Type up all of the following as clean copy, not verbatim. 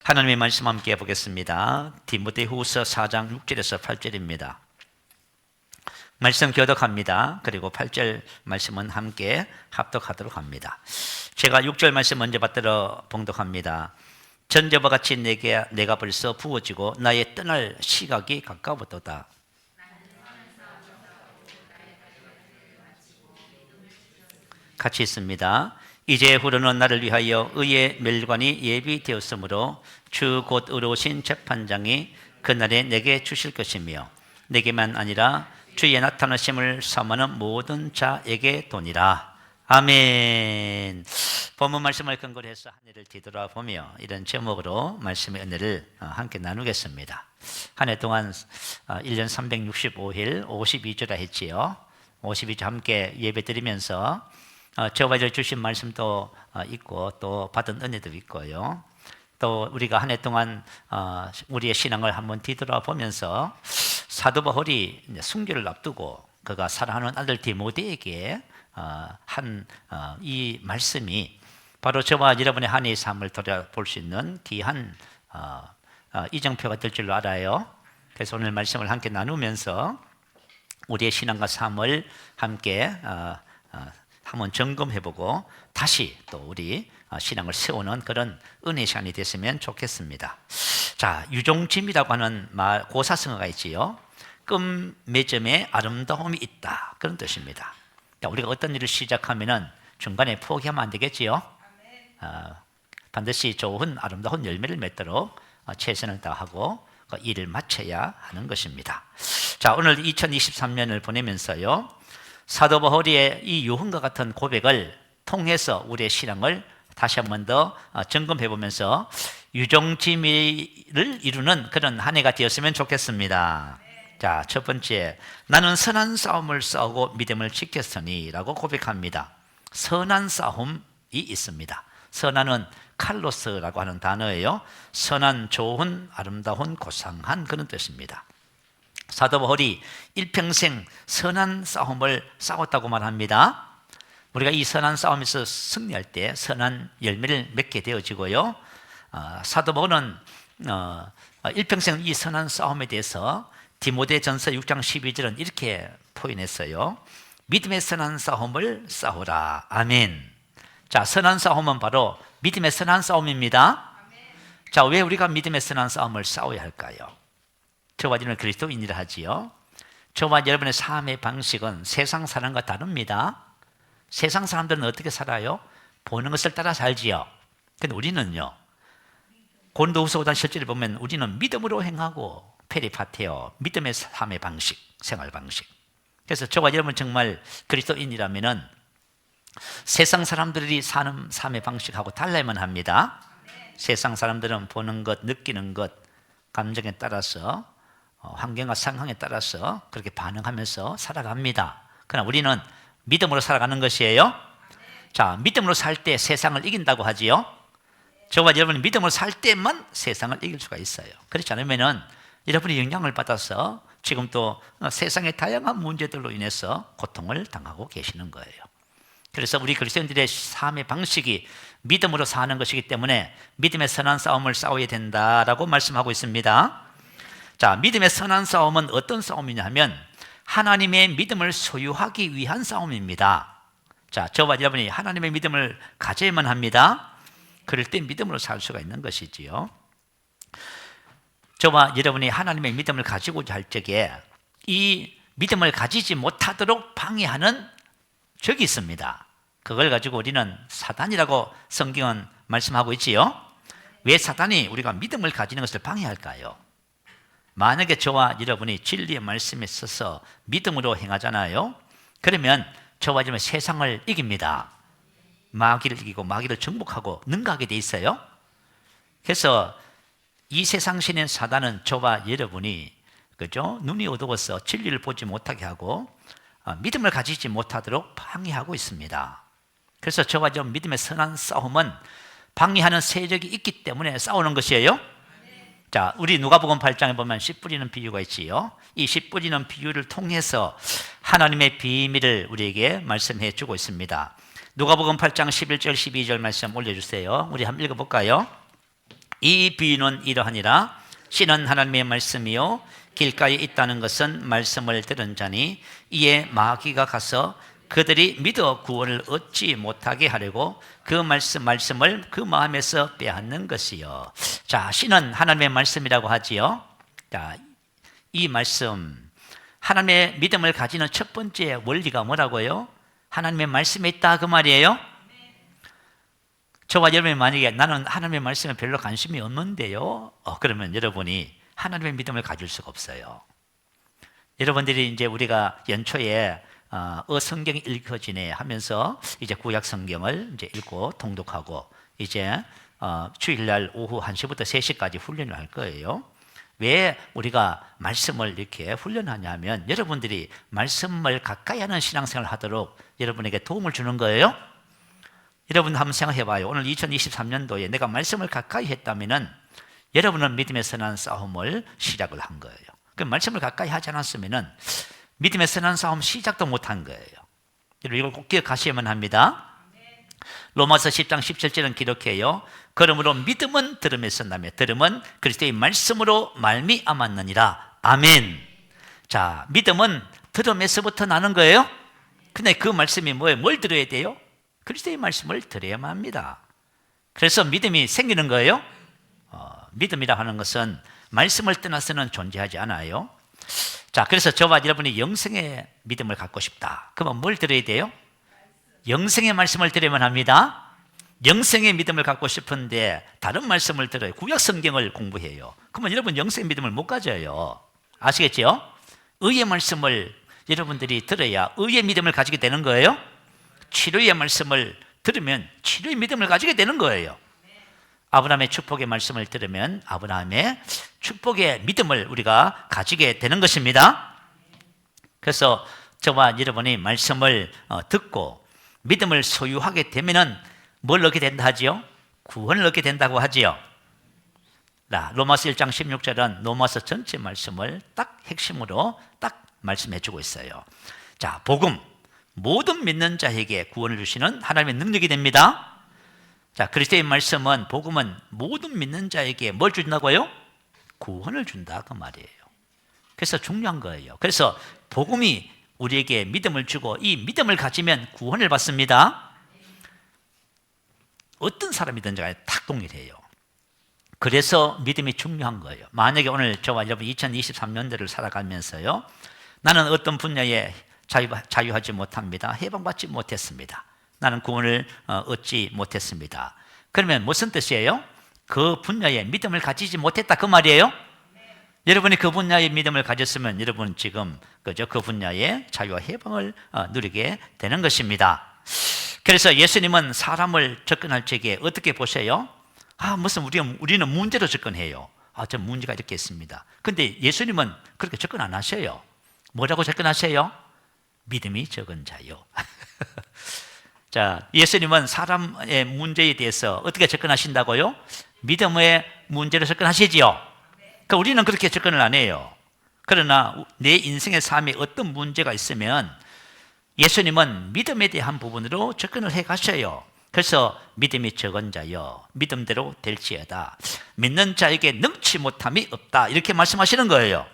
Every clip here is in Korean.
하나님의 말씀 함께 보겠습니다. 디모데후서 4장 6절에서 8절입니다. 말씀 교독합니다. 그리고 8절 말씀은 함께 합독하도록 합니다. 제가 6절 말씀 먼저 받들어 봉독합니다. 전제와 같이 내가 벌써 부어지고 나의 떠날 시각이 가까웠도다. 같이 있습니다. 이제 후로는 나를 위하여 의의 멸관이 예비되었으므로 주 곧 의로우신 재판장이 그날에 내게 주실 것이며 내게만 아니라 주의 나타나심을 사모하는 모든 자에게 도니라. 아멘. 본문 말씀을 근거로 해서 한 해를 뒤돌아보며 이런 제목으로 말씀의 은혜를 함께 나누겠습니다. 한 해 동안 1년 365일 52주라 했지요. 52주 함께 예배 드리면서 저와 저 주신 말씀도 있고 또 받은 은혜도 있고요. 또 우리가 한 해 동안 우리의 신앙을 한번 뒤돌아보면서 사도 바울이 순교를 앞두고 그가 사랑하는 아들 디모데에게 한 이 말씀이 바로 저와 여러분의 한 해의 삶을 돌아볼 수 있는 귀한 이정표가 될 줄로 알아요. 그래서 오늘 말씀을 함께 나누면서 우리의 신앙과 삶을 함께 한번 점검해보고 다시 또 우리 신앙을 세우는 그런 은혜 시간이 됐으면 좋겠습니다. 자, 유종짐이라고 하는 고사성어가 있지요. 끝맺음에 아름다움이 있다, 그런 뜻입니다. 우리가 어떤 일을 시작하면은 중간에 포기하면 안 되겠지요. 반드시 좋은 아름다운 열매를 맺도록 최선을 다하고 그 일을 마쳐야 하는 것입니다. 자, 오늘 2023년을 보내면서요, 사도 바울의 이 유흥과 같은 고백을 통해서 우리의 신앙을 다시 한 번 더 점검해 보면서 유종지미를 이루는 그런 한 해가 되었으면 좋겠습니다. 자, 첫 번째, 나는 선한 싸움을 싸우고 믿음을 지켰으니 라고 고백합니다. 선한 싸움이 있습니다. 선한은 칼로스라고 하는 단어예요. 선한, 좋은, 아름다운, 고상한 그런 뜻입니다. 사도 바울이 일평생 선한 싸움을 싸웠다고 말합니다. 우리가 이 선한 싸움에서 승리할 때 선한 열매를 맺게 되어지고요. 사도 바울은 일평생 이 선한 싸움에 대해서 디모데전서 6장 12절은 이렇게 표현했어요. 믿음의 선한 싸움을 싸우라. 아멘. 자, 선한 싸움은 바로 믿음의 선한 싸움입니다. 자, 왜 우리가 믿음의 선한 싸움을 싸워야 할까요? 저와 여러분은 그리스도인이라 하지요. 저와 여러분의 삶의 방식은 세상 사람과 다릅니다. 세상 사람들은 어떻게 살아요? 보는 것을 따라 살지요. 근데 우리는요, 고린도후서 5장 10절에 보면 우리는 믿음으로 행하고 페리파테오, 믿음의 삶의 방식, 생활 방식. 그래서 저와 여러분 정말 그리스도인이라면은 세상 사람들이 사는 삶의 방식하고 달라야만 합니다. 세상 사람들은 보는 것, 느끼는 것, 감정에 따라서 환경과 상황에 따라서 그렇게 반응하면서 살아갑니다. 그러나 우리는 믿음으로 살아가는 것이에요. 자, 믿음으로 살 때 세상을 이긴다고 하지요. 저와 여러분이 믿음으로 살 때만 세상을 이길 수가 있어요. 그렇지 않으면은 여러분이 영향을 받아서 지금 또 세상의 다양한 문제들로 인해서 고통을 당하고 계시는 거예요. 그래서 우리 그리스도인들의 삶의 방식이 믿음으로 사는 것이기 때문에 믿음의 선한 싸움을 싸워야 된다라고 말씀하고 있습니다. 자, 믿음의 선한 싸움은 어떤 싸움이냐 하면 하나님의 믿음을 소유하기 위한 싸움입니다. 자, 저와 여러분이 하나님의 믿음을 가져야만 합니다. 그럴 때 믿음으로 살 수가 있는 것이지요. 저와 여러분이 하나님의 믿음을 가지고자 할 적에 이 믿음을 가지지 못하도록 방해하는 적이 있습니다. 그걸 가지고 우리는 사단이라고 성경은 말씀하고 있지요. 왜 사단이 우리가 믿음을 가지는 것을 방해할까요? 만약에 저와 여러분이 진리의 말씀에 있어서 믿음으로 행하잖아요. 그러면 저와 여러분은 세상을 이깁니다. 마귀를 이기고 마귀를 정복하고 능가하게 돼 있어요. 그래서 이 세상 신인 사단은 저와 여러분이 그죠? 눈이 어두워서 진리를 보지 못하게 하고 믿음을 가지지 못하도록 방해하고 있습니다. 그래서 저와 여러분 믿음의 선한 싸움은 방해하는 세력이 있기 때문에 싸우는 것이에요. 자, 우리 누가복음 8장에 보면 씨 뿌리는 비유가 있지요. 이 씨 뿌리는 비유를 통해서 하나님의 비밀을 우리에게 말씀해 주고 있습니다. 누가복음 8장 11절 12절 말씀 올려주세요. 우리 한번 읽어볼까요? 이 비유는 이러하니라. 씨는 하나님의 말씀이요 길가에 있다는 것은 말씀을 들은 자니 이에 마귀가 가서 그들이 믿어 구원을 얻지 못하게 하려고 그 말씀을 그 마음에서 빼앗는 것이요. 자, 씨는 하나님의 말씀이라고 하지요. 자, 이 말씀, 하나님의 믿음을 가지는 첫 번째 원리가 뭐라고요? 하나님의 말씀에 있다 그 말이에요. 저와 여러분이 만약에 나는 하나님의 말씀에 별로 관심이 없는데요, 그러면 여러분이 하나님의 믿음을 가질 수가 없어요. 여러분들이 이제 우리가 연초에 성경이 읽혀지네 하면서 이제 구약 성경을 이제 읽고 통독하고 이제 주일날 오후 1시부터 3시까지 훈련을 할 거예요. 왜 우리가 말씀을 이렇게 훈련하냐면 여러분들이 말씀을 가까이 하는 신앙생활을 하도록 여러분에게 도움을 주는 거예요. 여러분 한번 생각해 봐요. 오늘 2023년도에 내가 말씀을 가까이 했다면은 여러분은 믿음의 선한 싸움을 시작을 한 거예요. 그 말씀을 가까이 하지 않았으면은 믿음의 선한 싸움 시작도 못 한 거예요. 여러분 이걸 꼭 기억하셔야만 합니다. 로마서 10장 17절은 기록해요. 그러므로 믿음은 들음에서 나며 들음은 그리스도의 말씀으로 말미암았느니라. 아멘. 자, 믿음은 들음에서부터 나는 거예요. 근데 그 말씀이 뭐예요? 뭘 들어야 돼요? 그리스도의 말씀을 들어야만 합니다. 그래서 믿음이 생기는 거예요. 믿음이라 하는 것은 말씀을 떠나서는 존재하지 않아요. 자, 그래서 저와 여러분이 영생의 믿음을 갖고 싶다. 그러면 뭘 들어야 돼요? 영생의 말씀을 들어야만 합니다. 영생의 믿음을 갖고 싶은데 다른 말씀을 들어요. 구약 성경을 공부해요. 그러면 여러분 영생의 믿음을 못 가져요. 아시겠죠? 의의 말씀을 여러분들이 들어야 의의 믿음을 가지게 되는 거예요. 치료의 말씀을 들으면 치료의 믿음을 가지게 되는 거예요. 아브라함의 축복의 말씀을 들으면 아브라함의 축복의 믿음을 우리가 가지게 되는 것입니다. 그래서 저와 여러분이 말씀을 듣고 믿음을 소유하게 되면은 뭘 얻게 된다 하지요? 구원을 얻게 된다고 하지요. 로마서 1장 16절은 로마서 전체 말씀을 딱 핵심으로 딱 말씀해 주고 있어요. 자, 복음, 모든 믿는 자에게 구원을 주시는 하나님의 능력이 됩니다. 자, 그리스도의 말씀은, 복음은 모든 믿는 자에게 뭘 준다고요? 구원을 준다 그 말이에요. 그래서 중요한 거예요. 그래서 복음이 우리에게 믿음을 주고 이 믿음을 가지면 구원을 받습니다. 어떤 사람이든지 간에 딱 동일해요. 그래서 믿음이 중요한 거예요. 만약에 오늘 저와 여러분 2023년도를 살아가면서요, 나는 어떤 분야에 자유하지 못합니다. 해방받지 못했습니다. 나는 구원을 얻지 못했습니다. 그러면 무슨 뜻이에요? 그 분야에 믿음을 가지지 못했다 그 말이에요. 여러분이 그 분야에 믿음을 가졌으면 여러분은 지금 그 분야의 자유와 해방을 누리게 되는 것입니다. 그래서 예수님은 사람을 접근할 적에 어떻게 보세요? 무슨 우리는 문제로 접근해요. 저 문제가 이렇게 있습니다. 근데 예수님은 그렇게 접근 안 하셔요. 뭐라고 접근하세요? 믿음이 적은 자요. 자, 예수님은 사람의 문제에 대해서 어떻게 접근하신다고요? 믿음의 문제로 접근하시지요. 그러니까 우리는 그렇게 접근을 안 해요. 그러나 내 인생의 삶에 어떤 문제가 있으면 예수님은 믿음에 대한 부분으로 접근을 해 가셔요. 그래서 믿음이 적은 자여 믿음대로 될지어다. 믿는 자에게 능치 못함이 없다. 이렇게 말씀하시는 거예요.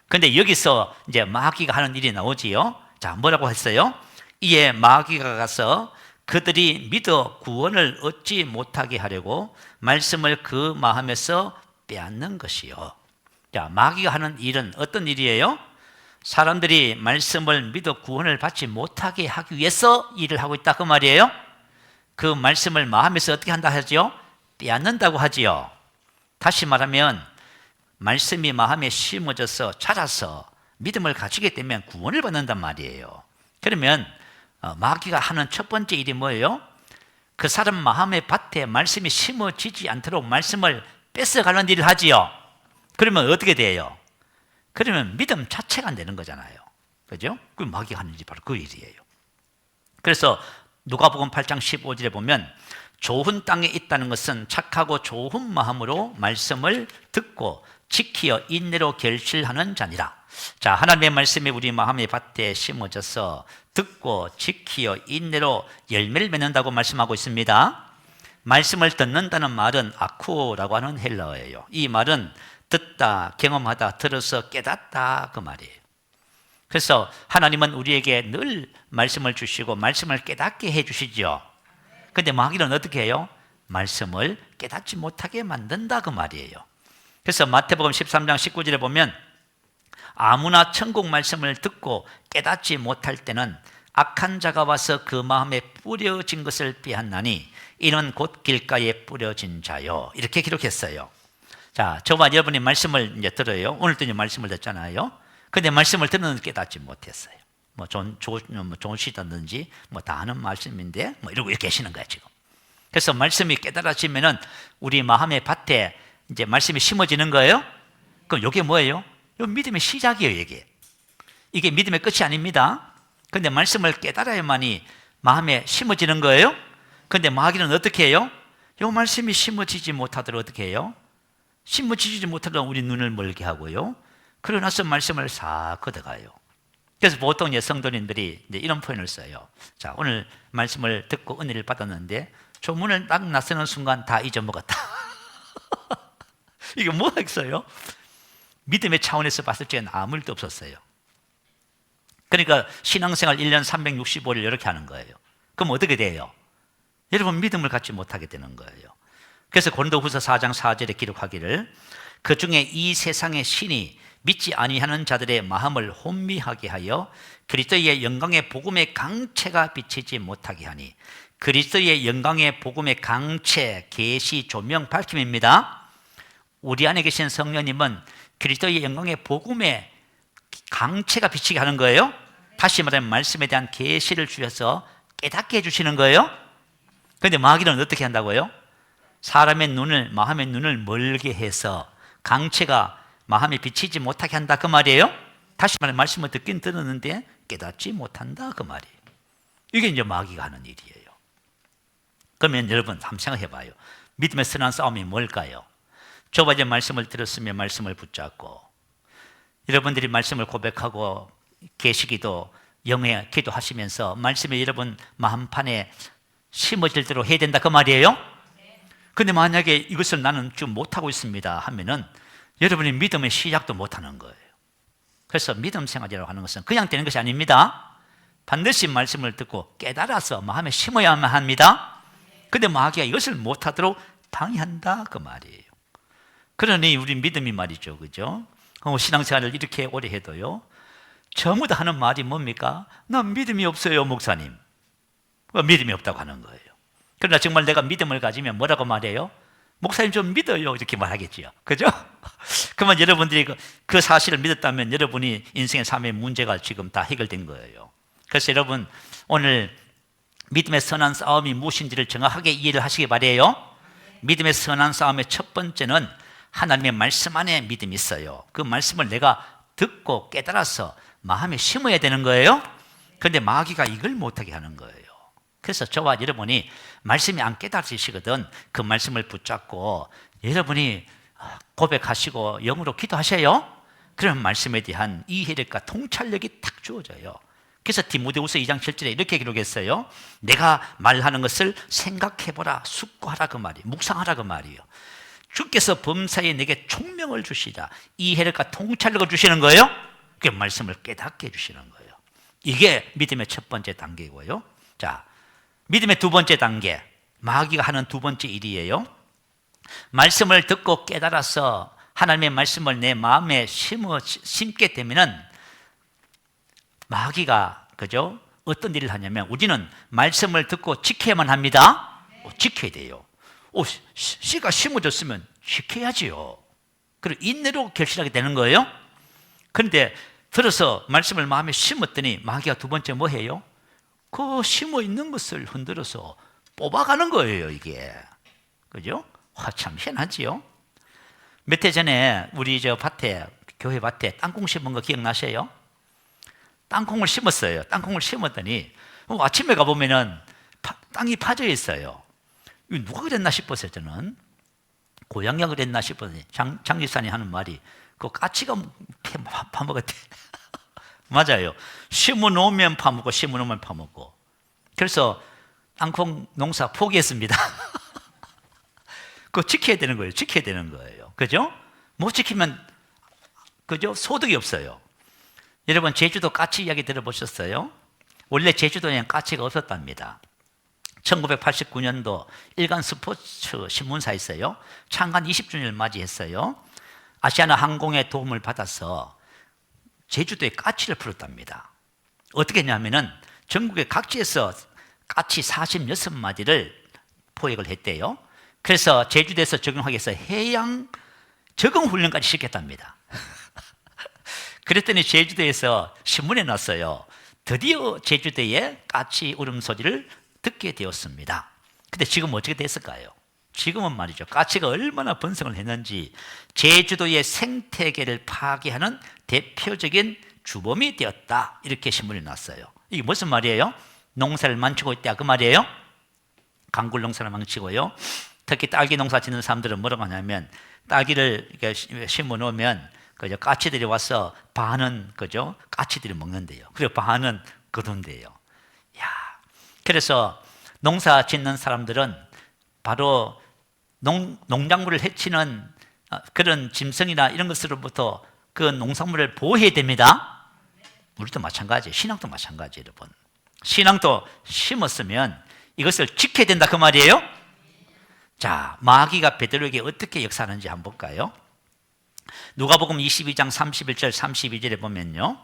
그런데 여기서 이제 마귀가 하는 일이 나오지요. 자, 뭐라고 했어요? 이에 마귀가 가서 그들이 믿어 구원을 얻지 못하게 하려고 말씀을 그 마음에서 빼앗는 것이요. 자, 마귀가 하는 일은 어떤 일이에요? 사람들이 말씀을 믿어 구원을 받지 못하게 하기 위해서 일을 하고 있다 그 말이에요. 그 말씀을 마음에서 어떻게 한다 하죠? 빼앗는다고 하지요. 다시 말하면 말씀이 마음에 심어져서 자라서 믿음을 가지게 되면 구원을 받는단 말이에요. 그러면 마귀가 하는 첫 번째 일이 뭐예요? 그 사람 마음의 밭에 말씀이 심어지지 않도록 말씀을 뺏어가는 일을 하지요. 그러면 어떻게 돼요? 그러면 믿음 자체가 안 되는 거잖아요. 그죠? 그 마귀가 하는 일이 바로 그 일이에요. 그래서 누가복음 8장 15절에 보면 좋은 땅에 있다는 것은 착하고 좋은 마음으로 말씀을 듣고 지키어 인내로 결실하는 자니라. 자, 하나님의 말씀이 우리 마음의 밭에 심어져서 듣고 지키어 인내로 열매를 맺는다고 말씀하고 있습니다. 말씀을 듣는다는 말은 아쿠라고 하는 헬라어예요. 이 말은 듣다, 경험하다, 들어서 깨닫다 그 말이에요. 그래서 하나님은 우리에게 늘 말씀을 주시고 말씀을 깨닫게 해주시죠. 그런데 마귀는 어떻게 해요? 말씀을 깨닫지 못하게 만든다 그 말이에요. 그래서 마태복음 13장 19절에 보면 아무나 천국 말씀을 듣고 깨닫지 못할 때는 악한 자가 와서 그 마음에 뿌려진 것을 빼앗나니 이는 곧 길가에 뿌려진 자요. 이렇게 기록했어요. 자, 저와 여러분이 말씀을 이제 들어요. 오늘도 이제 말씀을 듣잖아요. 근데 말씀을 듣는 깨닫지 못했어요. 좋으시다든지 다 아는 말씀인데 이러고 이렇게 계시는 거예요, 지금. 그래서 말씀이 깨달아지면은 우리 마음의 밭에 이제 말씀이 심어지는 거예요. 그럼 이게 뭐예요? 이 믿음의 시작이에요, 이게. 이게 믿음의 끝이 아닙니다. 근데 말씀을 깨달아야만이 마음에 심어지는 거예요. 근데 마귀는 어떻게 해요? 이 말씀이 심어지지 못하도록 어떻게 해요? 심어지지 못하도록 우리 눈을 멀게 하고요. 그러나서 말씀을 싹 걷어가요. 그래서 보통 성도님들이 이제 이런 표현을 써요. 자, 오늘 말씀을 듣고 은혜를 받았는데 조문을 딱 나서는 순간 다 잊어먹었다. 이게 뭐가 있어요? 믿음의 차원에서 봤을 때는 아무 일도 없었어요. 그러니까 신앙생활 1년 365일 이렇게 하는 거예요. 그럼 어떻게 돼요? 여러분 믿음을 갖지 못하게 되는 거예요. 그래서 고린도후서 4장 4절에 기록하기를 그 중에 이 세상의 신이 믿지 아니하는 자들의 마음을 혼미하게 하여 그리스도의 영광의 복음의 강체가 비치지 못하게 하니, 그리스도의 영광의 복음의 강체, 계시, 조명, 밝힘입니다. 우리 안에 계신 성령님은 그리스도의 영광의 복음의 강체가 비치게 하는 거예요. 다시 말하면 말씀에 대한 계시를 주셔서 깨닫게 해주시는 거예요. 그런데 마귀는 어떻게 한다고요? 사람의 눈을, 마음의 눈을 멀게 해서 강체가 마음에 비치지 못하게 한다 그 말이에요. 다시 말하면 말씀을 듣긴 들었는데 깨닫지 못한다 그 말이에요. 이게 이제 마귀가 하는 일이에요. 그러면 여러분 한번 생각해 봐요. 믿음의 선한 싸움이 뭘까요? 저와 이제 말씀을 들었으면 말씀을 붙잡고, 여러분들이 말씀을 고백하고 계시기도 영의 기도하시면서 말씀이 여러분 마음판에 심어질 대로 해야 된다 그 말이에요. 근데 만약에 이것을 나는 지금 못하고 있습니다 하면은 여러분이 믿음의 시작도 못하는 거예요. 그래서 믿음 생활이라고 하는 것은 그냥 되는 것이 아닙니다. 반드시 말씀을 듣고 깨달아서 마음에 심어야만 합니다. 근데 마귀가 이것을 못하도록 방해한다 그 말이에요. 그러니 우리 믿음이 말이죠, 그죠? 신앙생활을 이렇게 오래 해도요, 전부 다 하는 말이 뭡니까? 난 믿음이 없어요, 목사님. 믿음이 없다고 하는 거예요. 그러나 정말 내가 믿음을 가지면 뭐라고 말해요? 목사님 좀 믿어요, 이렇게 말하겠지요, 그죠? 그러면 여러분들이 그 사실을 믿었다면 여러분이 인생의 삶의 문제가 지금 다 해결된 거예요. 그래서 여러분 오늘 믿음의 선한 싸움이 무엇인지를 정확하게 이해를 하시기 바래요. 믿음의 선한 싸움의 첫 번째는 하나님의 말씀 안에 믿음이 있어요. 그 말씀을 내가 듣고 깨달아서 마음에 심어야 되는 거예요. 그런데 마귀가 이걸 못하게 하는 거예요. 그래서 저와 여러분이 말씀이 안 깨달으시거든 그 말씀을 붙잡고 여러분이 고백하시고 영으로 기도하셔요. 그러면 말씀에 대한 이해력과 통찰력이 딱 주어져요. 그래서 디모데후서 2장 7절에 이렇게 기록했어요. 내가 말하는 것을 생각해보라, 숙고하라 그 말이에요. 묵상하라 그 말이에요. 주께서 범사에 내게 총명을 주시자, 이해력과 통찰력을 주시는 거예요. 그 말씀을 깨닫게 해주시는 거예요. 이게 믿음의 첫 번째 단계고요. 자, 믿음의 두 번째 단계, 마귀가 하는 두 번째 일이에요. 말씀을 듣고 깨달아서 하나님의 말씀을 내 마음에 심게 되면은 마귀가, 그죠? 어떤 일을 하냐면 우리는 말씀을 듣고 지켜야만 합니다. 지켜야 돼요. 씨가 심어졌으면 지켜야지요. 그리고 인내로 결실하게 되는 거예요. 그런데 들어서 말씀을 마음에 심었더니 마귀가 두 번째 뭐 해요? 그 심어 있는 것을 흔들어서 뽑아가는 거예요, 이게. 그죠? 참 희한하지요? 몇 해 전에 우리 밭에, 교회 밭에 땅콩 심은 거 기억나세요? 땅콩을 심었어요. 땅콩을 심었더니 아침에 가보면은 땅이 파져 있어요. 이거 누가 그랬나 싶었어요, 저는. 고양이가 그랬나 싶었더니 장기사님 하는 말이 그 까치가 파먹었대. 맞아요. 심어 놓으면 파먹고 심어 놓으면 파먹고. 그래서 땅콩 농사 포기했습니다. 그거 지켜야 되는 거예요. 지켜야 되는 거예요. 그죠? 못 지키면 그죠? 소득이 없어요. 여러분 제주도 까치 이야기 들어보셨어요? 원래 제주도에는 까치가 없었답니다. 1989년도 일간 스포츠 신문사에서요, 창간 20주년을 맞이했어요. 아시아나 항공의 도움을 받아서 제주도에 까치를 풀었답니다. 어떻게 했냐면은 전국의 각지에서 까치 46마리를 포획을 했대요. 그래서 제주도에서 적용하기 위해서 해양 적응 훈련까지 시켰답니다. 그랬더니 제주도에서 신문에 났어요. 드디어 제주도에 까치 울음소리를 듣게 되었습니다. 근데 지금 어떻게 됐을까요? 지금은 말이죠, 까치가 얼마나 번성을 했는지 제주도의 생태계를 파괴하는 대표적인 주범이 되었다, 이렇게 신문이 났어요. 이게 무슨 말이에요? 농사를 망치고 있다 그 말이에요. 강굴 농사를 망치고요. 특히 딸기 농사 짓는 사람들은 뭐라고 하냐면, 딸기를 이렇게 심어 놓으면 그죠, 까치들이 와서 반은 그죠, 까치들이 먹는데요. 그리고 반은 거둔대요. 야, 그래서 농사 짓는 사람들은 바로 농작물을 해치는 그런 짐승이나 이런 것으로부터 그 농산물을 보호해야 됩니다. 우리도 마찬가지예요. 신앙도 마찬가지예요, 여러분. 신앙도 심었으면 이것을 지켜야 된다 그 말이에요. 자, 마귀가 베드로에게 어떻게 역사하는지 한번 볼까요? 누가복음 22장 31절 32절에 보면요,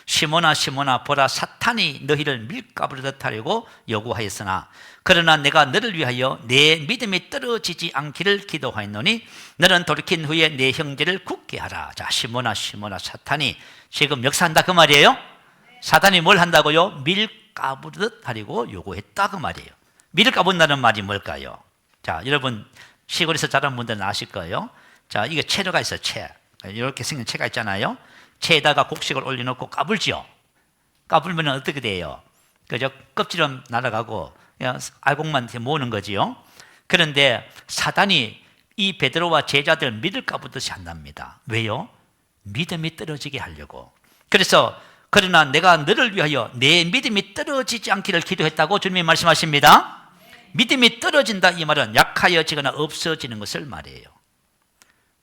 시몬아 시몬아 보라, 사탄이 너희를 밀가부로 듯하려고 요구하였으나 그러나 내가 너를 위하여 내 믿음이 떨어지지 않기를 기도하였노니 너는 돌이킨 후에 내 형제를 굳게 하라. 자, 시몬아 시몬아, 사탄이 지금 역사한다 그 말이에요. 사탄이 뭘 한다고요? 밀가부르듯 하려고 요구했다 그 말이에요. 밀가부른다는 말이 뭘까요? 자, 여러분 시골에서 자란 분들은 아실 거예요. 자, 이게 채로가 있어요. 채, 이렇게 생긴 채가 있잖아요. 채에다가 곡식을 올려놓고 까불죠. 까불면 어떻게 돼요? 그죠? 껍질은 날아가고 그냥 알곡만 모으는 거지요. 그런데 사단이 이 베드로와 제자들 믿을 까부듯이 한답니다. 왜요? 믿음이 떨어지게 하려고. 그래서 그러나 내가 너를 위하여 내 믿음이 떨어지지 않기를 기도했다고 주님이 말씀하십니다. 믿음이 떨어진다 이 말은 약하여지거나 없어지는 것을 말해요.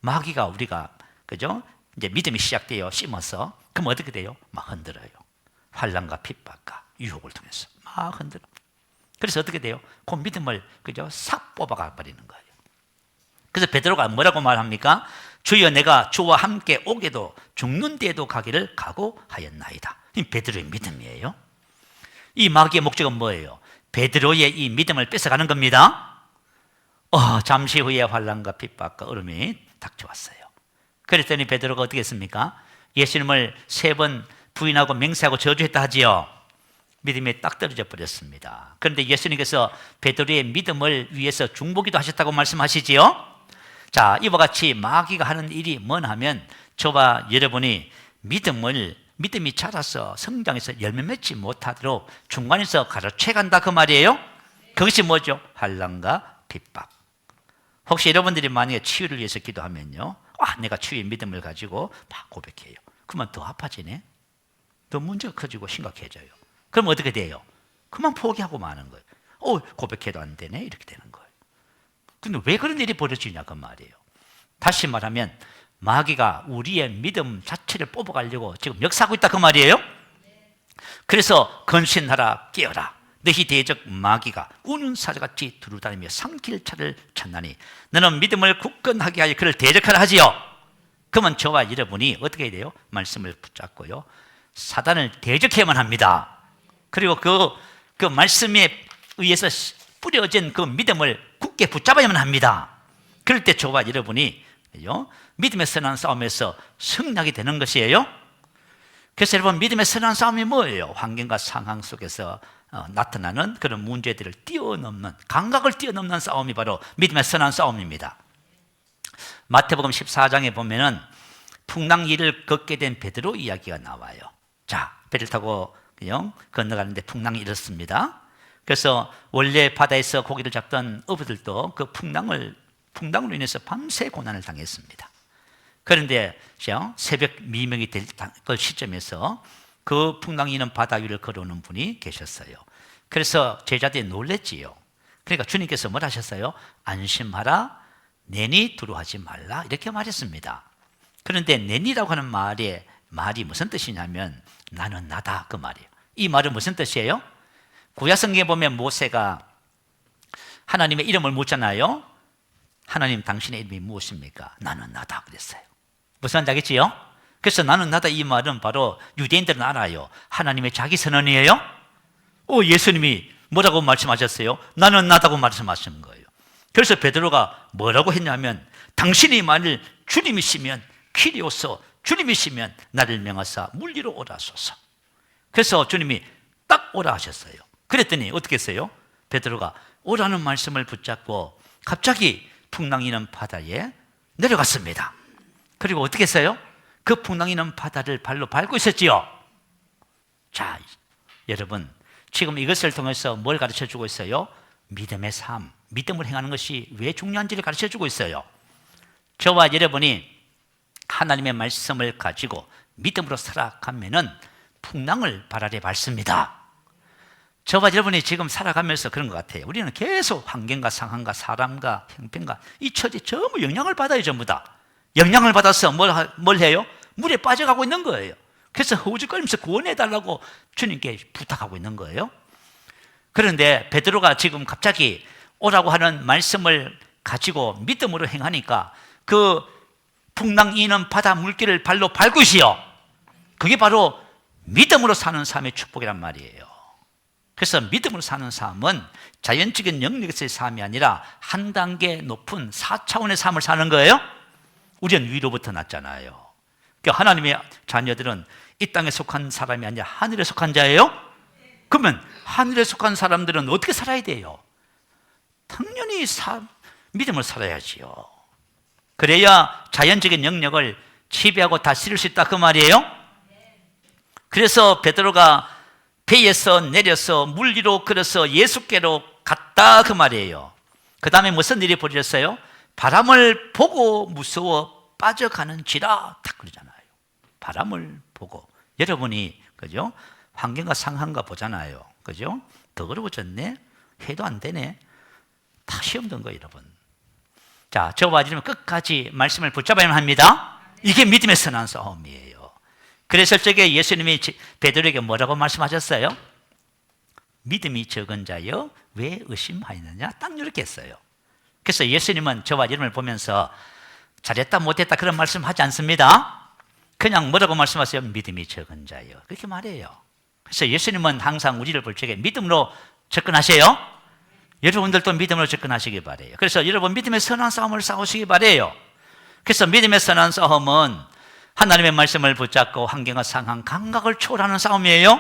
마귀가 우리가 그죠? 이제 믿음이 시작돼요. 심어서. 그럼 어떻게 돼요? 막 흔들어요. 환난과 핍박과 유혹을 통해서 막 흔들어. 그래서 어떻게 돼요? 그 믿음을 그죠? 싹 뽑아가 버리는 거예요. 그래서 베드로가 뭐라고 말합니까? 주여 내가 주와 함께 오게도 죽는 데에도 가기를 각오하였나이다. 이 베드로의 믿음이에요. 이 마귀의 목적은 뭐예요? 베드로의 이 믿음을 뺏어가는 겁니다. 잠시 후에 환난과 핍박과 어려움이 닥쳐왔어요. 그랬더니 베드로가 어떻게 했습니까? 예수님을 3번 부인하고 맹세하고 저주했다 하지요. 믿음이 딱 떨어져 버렸습니다. 그런데 예수님께서 베드로의 믿음을 위해서 중보기도 하셨다고 말씀하시지요. 자, 이와 같이 마귀가 하는 일이 뭐냐 하면 저와 여러분이 믿음이 자라서 성장해서 열매 맺지 못하도록 중간에서 가로채 간다 그 말이에요. 그것이 뭐죠? 환난과 핍박. 혹시 여러분들이 만약에 치유를 위해서 기도하면요, 내가 치유의 믿음을 가지고 막 고백해요. 그러면 더 아파지네. 더 문제가 커지고 심각해져요. 그럼 어떻게 돼요? 그만 포기하고 마는 거예요. 고백해도 안 되네, 이렇게 되는 거예요. 근데 왜 그런 일이 벌어지냐 그 말이에요. 다시 말하면 마귀가 우리의 믿음 자체를 뽑아가려고 지금 역사하고 있다 그 말이에요. 그래서 건신하라, 깨어라. 너희 대적 마귀가 우는 사자같이 두루다니며 상길차를 찾나니 너는 믿음을 굳건하게 하여 그를 대적하라 하지요. 그러면 저와 여러분이 어떻게 해야 돼요? 말씀을 붙잡고요, 사단을 대적해야만 합니다. 그리고 그 말씀에 의해서 뿌려진 그 믿음을 굳게 붙잡아야만 합니다. 그럴 때 저와 여러분이 믿음의 선한 싸움에서 승리하게 되는 것이에요. 그래서 여러분, 믿음의 선한 싸움이 뭐예요? 환경과 상황 속에서 나타나는 그런 문제들을 뛰어넘는, 감각을 뛰어넘는 싸움이 바로 믿음의 선한 싸움입니다. 마태복음 14장에 보면은 풍랑길을 걷게 된 베드로 이야기가 나와요. 자, 배를 타고 건너가는데 풍랑이 일었습니다. 그래서 원래 바다에서 고기를 잡던 어부들도 그 풍랑으로 인해서 밤새 고난을 당했습니다. 그런데 새벽 미명이 될 그 시점에서 그 풍랑이 있는 바다 위를 걸어오는 분이 계셨어요. 그래서 제자들이 놀랬지요. 그러니까 주님께서 뭘 하셨어요? 안심하라, 내니 두려워하지 말라 이렇게 말했습니다. 그런데 내니라고 하는 말이 무슨 뜻이냐면 나는 나다 그 말이에요. 이 말은 무슨 뜻이에요? 구약성경에 보면 모세가 하나님의 이름을 묻잖아요. 하나님 당신의 이름이 무엇입니까? 나는 나다 그랬어요. 무슨 말인지 알겠지요? 그래서 나는 나다 이 말은 바로 유대인들은 알아요. 하나님의 자기 선언이에요. 예수님이 뭐라고 말씀하셨어요? 나는 나다고 말씀하신 거예요. 그래서 베드로가 뭐라고 했냐면 당신이 만일 주님이시면 키리오서 주님이시면 나를 명하사 물리로 오라소서. 그래서 주님이 딱 오라 하셨어요. 그랬더니 어떻게 했어요? 베드로가 오라는 말씀을 붙잡고 갑자기 풍랑이는 바다에 내려갔습니다. 그리고 어떻게 했어요? 그 풍랑이는 바다를 발로 밟고 있었지요. 자, 여러분 지금 이것을 통해서 뭘 가르쳐주고 있어요? 믿음의 삶, 믿음을 행하는 것이 왜 중요한지를 가르쳐주고 있어요. 저와 여러분이 하나님의 말씀을 가지고 믿음으로 살아가면은 풍랑을 발 아래 밟습니다. 저와 여러분이 지금 살아가면서 그런 것 같아요. 우리는 계속 환경과 상황과 사람과 형편과 이 처지 전부 영향을 받아요. 전부 다 영향을 받아서 뭘 해요? 물에 빠져가고 있는 거예요. 그래서 허우적거리면서 구원해달라고 주님께 부탁하고 있는 거예요. 그런데 베드로가 지금 갑자기 오라고 하는 말씀을 가지고 믿음으로 행하니까 그 풍랑 이는 바다 물길을 발로 밟고 있어요. 그게 바로 믿음으로 사는 삶의 축복이란 말이에요. 그래서 믿음으로 사는 삶은 자연적인 영역에서의 삶이 아니라 한 단계 높은 4차원의 삶을 사는 거예요. 우리는 위로부터 났잖아요. 그러니까 하나님의 자녀들은 이 땅에 속한 사람이 아니라 하늘에 속한 자예요. 그러면 하늘에 속한 사람들은 어떻게 살아야 돼요? 당연히 믿음을 살아야지요. 그래야 자연적인 영역을 지배하고 다스릴 수 있다 그 말이에요. 그래서 베드로가 배에서 내려서 물 위로 걸어서 예수께로 갔다 그 말이에요. 그 다음에 무슨 일이 벌어졌어요? 바람을 보고 무서워 빠져가는지라 딱 그러잖아요. 바람을 보고 여러분이 그죠? 환경과 상황과 보잖아요. 그죠? 더 어려워졌네? 해도 안 되네? 다 시험 든 거예요, 여러분. 자, 저와 여러분 끝까지 말씀을 붙잡아야 합니다. 이게 믿음의 선한 싸움이에요. 그래서 저게 예수님이 베드로에게 뭐라고 말씀하셨어요? 믿음이 적은 자여 왜 의심하였느냐? 딱 이렇게 했어요. 그래서 예수님은 저와 여러분을 보면서 잘했다 못했다 그런 말씀 하지 않습니다. 그냥 뭐라고 말씀하세요? 믿음이 적은 자여 그렇게 말해요. 그래서 예수님은 항상 우리를 볼 적에 믿음으로 접근하세요. 여러분들도 믿음으로 접근하시기 바래요. 그래서 여러분 믿음의 선한 싸움을 싸우시기 바래요. 그래서 믿음의 선한 싸움은 하나님의 말씀을 붙잡고 환경과 상황, 감각을 초월하는 싸움이에요.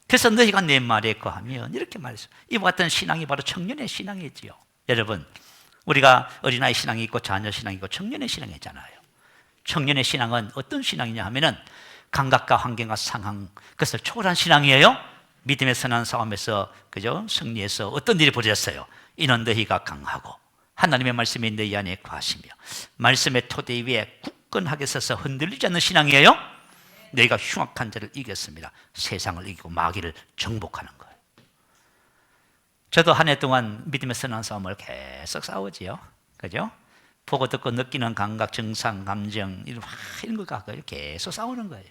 그래서 너희가 내 말에 거하면 이렇게 말했어요. 이와 같은 신앙이 바로 청년의 신앙이지요. 여러분 우리가 어린아이 신앙이 있고 자녀 신앙이 있고 청년의 신앙이 있잖아요. 청년의 신앙은 어떤 신앙이냐 하면은 감각과 환경과 상황 그것을 초월한 신앙이에요. 믿음의 선한 싸움에서 그죠? 승리해서 어떤 일이 벌어졌어요? 이는 너희가 강하고 하나님의 말씀이 너희 안에 거하시며 말씀의 토대 위에 굳건하게 서서 흔들리지 않는 신앙이에요. 너희가 흉악한 자를 이겼습니다. 세상을 이기고 마귀를 정복하는 거예요. 저도 한 해 동안 믿음의 선한 싸움을 계속 싸우지요. 그죠? 보고 듣고 느끼는 감각, 정상, 감정 이런 거 갖고 계속 싸우는 거예요.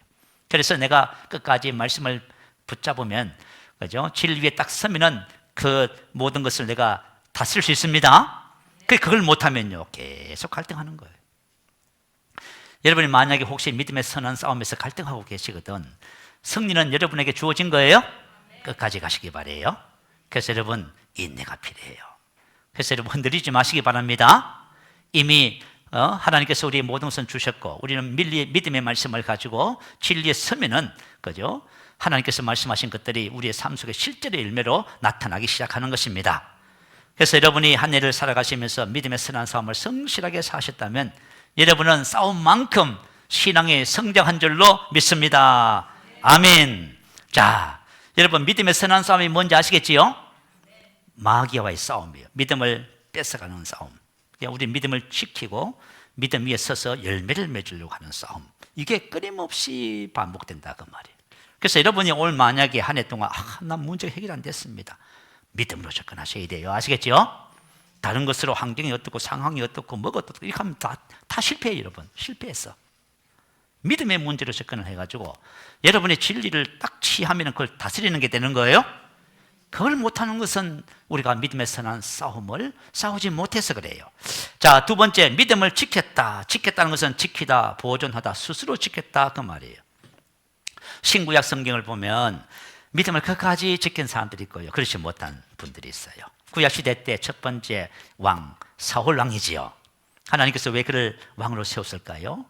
그래서 내가 끝까지 말씀을 붙잡으면 그죠? 진리 위에 딱 서면은 그 모든 것을 내가 다스릴 수 있습니다. 그걸 못하면요 계속 갈등하는 거예요. 여러분이 만약에 혹시 믿음의 선한 싸움에서 갈등하고 계시거든 승리는 여러분에게 주어진 거예요. 끝까지 가시기 바래요. 그래서 여러분 인내가 필요해요. 그래서 여러분 흔들리지 마시기 바랍니다. 이미 하나님께서 우리의 모든 것을 주셨고 우리는 믿음의 말씀을 가지고 진리에 서면은 그죠? 하나님께서 말씀하신 것들이 우리의 삶 속에 실제의 열매로 나타나기 시작하는 것입니다. 그래서 여러분이 한 해를 살아가시면서 믿음의 선한 싸움을 성실하게 사셨다면 여러분은 싸움만큼 신앙에 성장한 줄로 믿습니다. 아멘. 자, 여러분 믿음의 선한 싸움이 뭔지 아시겠지요? 마귀와의 싸움이에요. 믿음을 뺏어가는 싸움. 우리 믿음을 지키고 믿음 위에 서서 열매를 맺으려고 하는 싸움. 이게 끊임없이 반복된다 그 말이에요. 그래서 여러분이 오늘 만약에 한 해 동안 난 문제가 해결 안 됐습니다. 믿음으로 접근하셔야 돼요. 아시겠죠? 다른 것으로 환경이 어떻고 상황이 어떻고 뭐가 어떻고 이렇게 하면 다 실패해요. 여러분 실패했어. 믿음의 문제로 접근을 해가지고 여러분의 진리를 딱 취하면 그걸 다스리는 게 되는 거예요. 그걸 못하는 것은 우리가 믿음의 선한 싸움을 싸우지 못해서 그래요. 자, 두 번째, 믿음을 지켰다. 지켰다는 것은 지키다, 보존하다, 스스로 지켰다 그 말이에요. 신구약 성경을 보면 믿음을 끝까지 지킨 사람들이 있고요, 그렇지 못한 분들이 있어요. 구약시대 때 첫 번째 왕 사울 왕이지요. 하나님께서 왜 그를 왕으로 세웠을까요?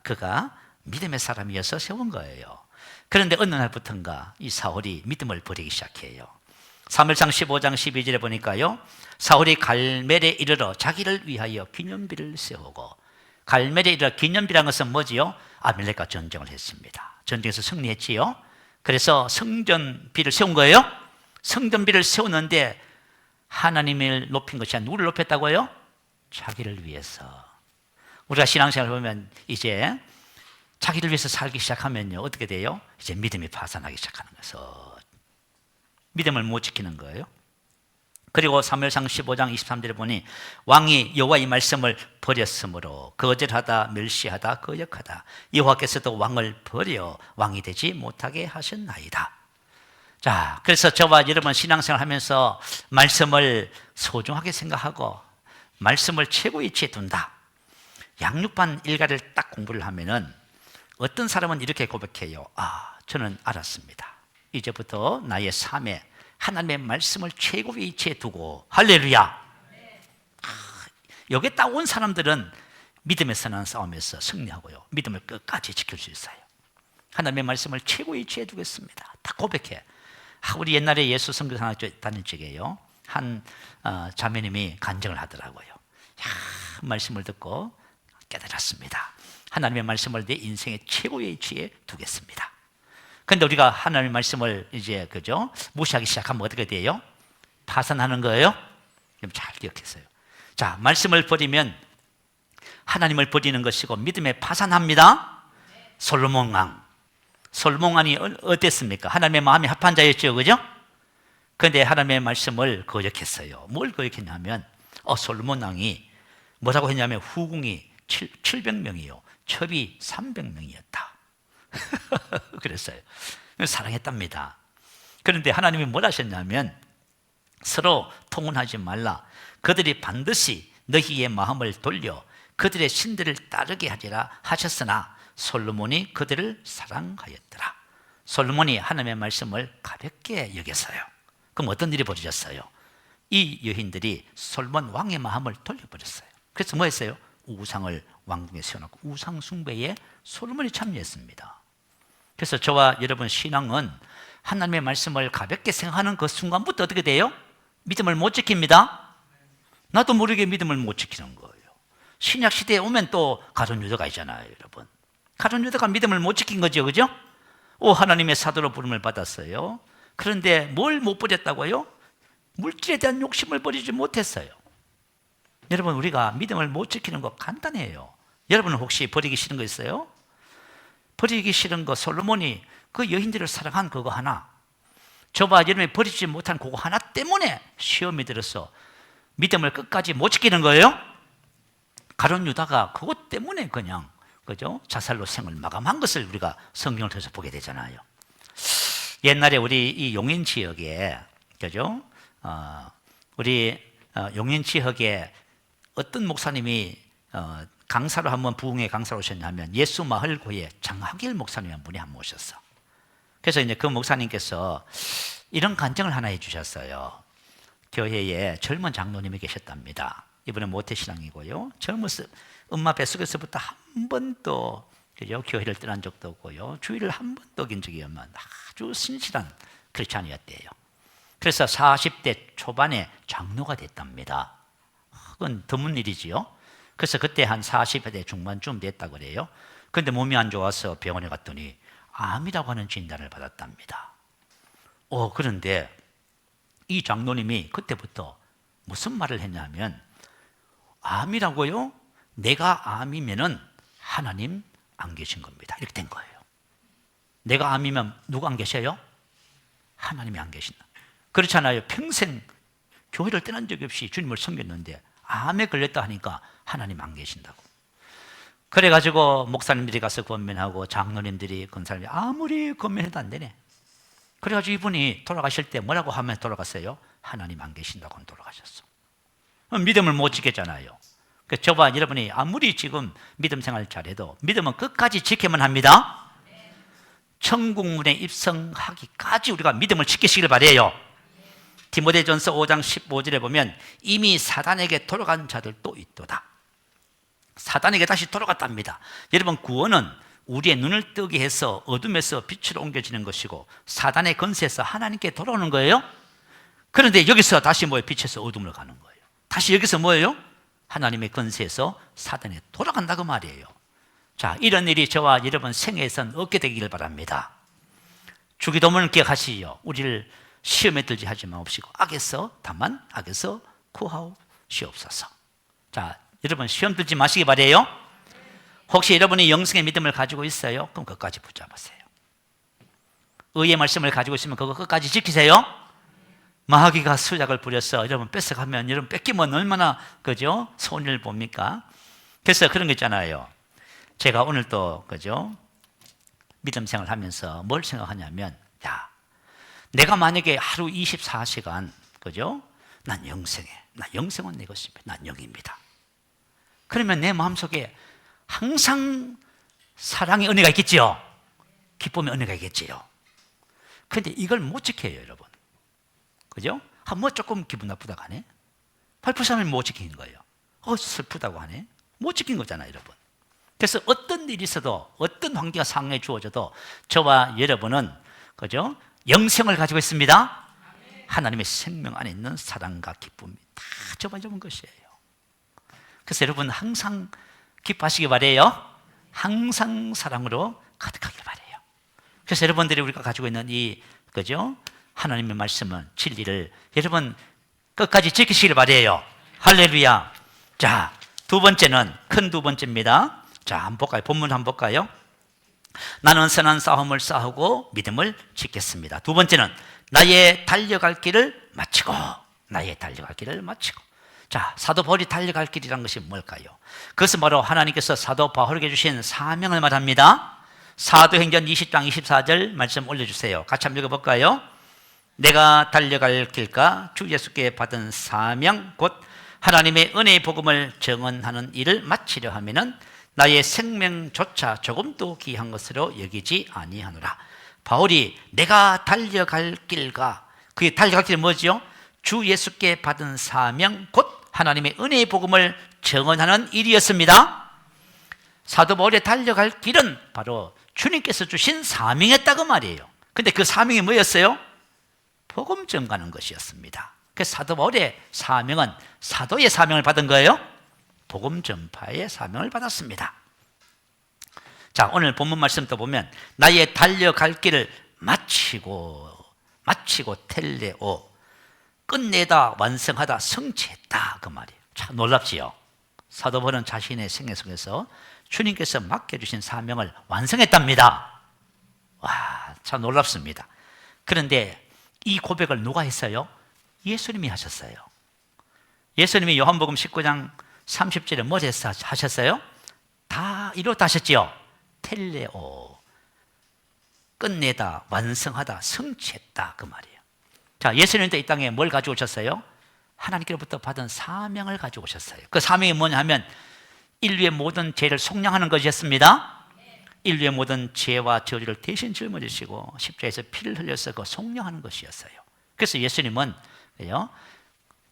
그가 믿음의 사람이어서 세운 거예요. 그런데 어느 날부터인가 이 사울이 믿음을 버리기 시작해요. 사무엘상 15장 12절에 보니까요, 사울이 갈멜에 이르러 자기를 위하여 기념비를 세우고, 갈멜에 이르러 기념비란 것은 뭐지요? 아빌렉과 전쟁을 했습니다. 전쟁에서 승리했지요. 그래서 성전비를 세운 거예요. 성전비를 세우는데 하나님을 높인 것이 아니라 누구를 높였다고요? 자기를 위해서. 우리가 신앙생활을 보면 이제 자기를 위해서 살기 시작하면요, 어떻게 돼요? 이제 믿음이 파산하기 시작하는 거예요. 믿음을 못 지키는 거예요. 그리고 사무엘상 15장 23절에 보니 왕이 여호와의 말씀을 버렸으므로 거절하다 멸시하다 거역하다 여호와께서도 왕을 버려 왕이 되지 못하게 하셨나이다. 자, 그래서 저와 여러분 신앙생활 하면서 말씀을 소중하게 생각하고 말씀을 최고의 위치에 둔다. 양육반 일가를 딱 공부를 하면은 어떤 사람은 이렇게 고백해요. 저는 알았습니다. 이제부터 나의 삶에 하나님의 말씀을 최고의 위치에 두고, 할렐루야. 여기에 딱 온 사람들은 믿음의 선한 싸움에서 승리하고요, 믿음을 끝까지 지킬 수 있어요. 하나님의 말씀을 최고의 위치에 두겠습니다. 딱 고백해. 우리 옛날에 예수 선교사나 다닐 적에요, 한 자매님이 간증을 하더라고요. 말씀을 듣고 깨달았습니다. 하나님의 말씀을 내 인생의 최고의 위치에 두겠습니다. 그런데 우리가 하나님의 말씀을 이제 무시하기 시작하면 어떻게 돼요? 파산하는 거예요. 그럼 잘 기억했어요. 자, 말씀을 버리면 하나님을 버리는 것이고 믿음에 파산합니다. 솔로몬 왕이 어땠습니까? 하나님의 마음이 합한 자였죠, 그죠? 그런데 하나님의 말씀을 거역했어요. 뭘 거역했냐면 솔로몬 왕이 뭐라고 했냐면 후궁이 700명이요 첩이 300명이었다. 그랬어요. 사랑했답니다. 그런데 하나님이 뭘 하셨냐면 서로 통혼하지 말라. 그들이 반드시 너희의 마음을 돌려 그들의 신들을 따르게 하리라 하셨으나 솔로몬이 그들을 사랑하였더라. 솔로몬이 하나님의 말씀을 가볍게 여겼어요. 그럼 어떤 일이 벌어졌어요? 이 여인들이 솔로몬 왕의 마음을 돌려버렸어요. 그래서 뭐 했어요? 우상을 왕궁에 세워놓고 우상 숭배에 솔로몬이 참여했습니다. 그래서 저와 여러분 신앙은 하나님의 말씀을 가볍게 생각하는 그 순간부터 어떻게 돼요? 믿음을 못 지킵니다. 나도 모르게 믿음을 못 지키는 거예요. 신약 시대에 오면 또 가룟 유다가 있잖아요, 여러분. 가룟 유다가 믿음을 못 지킨 거죠, 그죠? 하나님의 사도로 부름을 받았어요. 그런데 뭘 못 버렸다고요? 물질에 대한 욕심을 버리지 못했어요. 여러분, 우리가 믿음을 못 지키는 거 간단해요. 여러분은 혹시 버리기 싫은 거 있어요? 버리기 싫은 거, 솔로몬이 그 여인들을 사랑한 그거 하나, 저와 여러분이 버리지 못한 그거 하나 때문에 시험이 들어서 믿음을 끝까지 못 지키는 거예요. 가룟 유다가 그것 때문에 그냥 자살로 생을 마감한 것을 우리가 성경을 통해서 보게 되잖아요. 옛날에 우리 이 용인 지역에 우리 용인 지역에 어떤 목사님이 강사로 한번 부흥회 강사로 오셨냐면 예수마을교회 장학일 목사님 한 분이 한 분 오셨어. 그래서 이제 그 목사님께서 이런 간증을 하나 해주셨어요. 교회에 젊은 장로님이 계셨답니다. 이분은 모태신앙이고요, 젊었을 엄마 뱃속에서부터 한 번도 교회를 떠난 적도 없고요, 주일을 한 번도 긴 적이 없는 아주 신실한 크리스찬이었대요. 그래서 40대 초반에 장로가 됐답니다. 그건 드문 일이지요. 그래서 그때 한 40대 중반쯤 됐다고 그래요. 그런데 몸이 안 좋아서 병원에 갔더니 암이라고 하는 진단을 받았답니다. 그런데 이 장로님이 그때부터 무슨 말을 했냐면, 암이라고요? 내가 암이면은 하나님 안 계신 겁니다. 이렇게 된 거예요. 내가 암이면 누가 안 계셔요? 하나님이 안 계신다. 그렇잖아요. 평생 교회를 떠난 적이 없이 주님을 섬겼는데 암에 걸렸다 하니까 하나님 안 계신다고. 그래가지고 목사님들이 가서 권면하고 장로님들이 권사님이 아무리 권면해도 안 되네. 그래가지고 이분이 돌아가실 때 뭐라고 하면 돌아갔어요? 하나님 안 계신다고 돌아가셨어. 믿음을 못 지켰잖아요. 저와 여러분이 아무리 지금 믿음 생활 잘해도 믿음은 끝까지 지켜야만 합니다. 천국문에 입성하기까지 우리가 믿음을 지키시길 바라요. 디모데전서 5장 15절에 보면 이미 사단에게 돌아간 자들도 있도다. 사단에게 다시 돌아갔답니다. 여러분, 구원은 우리의 눈을 뜨게 해서 어둠에서 빛으로 옮겨지는 것이고 사단의 권세에서 하나님께 돌아오는 거예요. 그런데 여기서 다시 뭐예요? 빛에서 어둠으로 가는 거예요. 다시 여기서 뭐예요? 하나님의 권세에서 사단에 돌아간다고 말이에요. 자, 이런 일이 저와 여러분 생애에선 없게 되기를 바랍니다. 주기도문을 기억하시오. 우리를 시험에 들지 하지 마옵시고 다만 악에서 구하옵시옵소서. 자, 여러분 시험 들지 마시기 바래요. 혹시 여러분이 영성의 믿음을 가지고 있어요? 그럼 끝까지 붙잡으세요. 의의 말씀을 가지고 있으면 그거 끝까지 지키세요. 마귀가 수작을 부려서 여러분 뺏어가면 여러분 뺏기면 얼마나 그죠? 손해를 봅니까? 그래서 그런 거 있잖아요. 제가 오늘 또 그죠? 믿음 생활 하면서 뭘 생각하냐면, 야, 내가 만약에 하루 24시간 그죠? 난 영생해. 난 영생은 내 것입니다. 난 영입니다. 그러면 내 마음속에 항상 사랑의 은혜가 있겠지요. 기쁨의 은혜가 있겠지요. 그런데 이걸 못 지켜요, 여러분. 그죠? 뭐 조금 기분 나쁘다고 하네. 발표사람이 못 지키는 거예요. 슬프다고 하네. 못 지킨 거잖아요, 여러분. 그래서 어떤 일이 있어도 어떤 환경과 상황에 주어져도 저와 여러분은 그죠? 영생을 가지고 있습니다. 하나님의 생명 안에 있는 사랑과 기쁨이 다 저와 여러분 것이에요. 그래서 여러분 항상 기뻐하시기 바래요. 항상 사랑으로 가득하길 바래요. 그래서 여러분들이 우리가 가지고 있는 이 그죠? 하나님의 말씀은 진리를 여러분 끝까지 지키시길 바래요. 할렐루야. 자, 두 번째는 큰 두 번째입니다. 자, 한번 볼까요? 본문 한번 볼까요? 나는 선한 싸움을 싸우고 믿음을 지켰습니다. 두 번째는 나의 달려갈 길을 마치고. 자, 사도 바울이 달려갈 길이란 것이 뭘까요? 그것은 바로 하나님께서 사도 바울에게 주신 사명을 말합니다. 사도행전 20장 24절 말씀 올려주세요. 같이 한번 읽어볼까요? 내가 달려갈 길과 주 예수께 받은 사명 곧 하나님의 은혜의 복음을 증언하는 일을 마치려 하면은 나의 생명조차 조금도 귀한 것으로 여기지 아니하노라. 바울이 내가 달려갈 길과 그의 달려갈 길이 뭐죠? 주 예수께 받은 사명 곧 하나님의 은혜의 복음을 증언하는 일이었습니다. 사도 바울의 달려갈 길은 바로 주님께서 주신 사명이었다고 말이에요. 근데 그 사명이 뭐였어요? 복음 전가하는 것이었습니다. 그래서 사도 바울의 사명은 사도의 사명을 받은 거예요. 복음 전파의 사명을 받았습니다. 자, 오늘 본문 말씀 또 보면 나의 달려갈 길을 마치고 텔레오 끝내다 완성하다 성취했다 그 말이에요. 참 놀랍지요. 사도 바울은 자신의 생애 속에서 주님께서 맡겨주신 사명을 완성했답니다. 와, 참 놀랍습니다. 그런데 이 고백을 누가 했어요? 예수님이 하셨어요. 예수님이 요한복음 19장 30절에 뭐 하셨어요? 다 이루었다 하셨지요. 텔레오 끝내다 완성하다 성취했다 그 말이에요. 자, 예수님도 이 땅에 뭘 가지고 오셨어요? 하나님께로부터 받은 사명을 가지고 오셨어요. 그 사명이 뭐냐 하면 인류의 모든 죄를 속량하는 것이었습니다. 인류의 모든 죄와 저주를 대신 짊어지시고 십자가에서 피를 흘려서 그 속량하는 것이었어요. 그래서 예수님은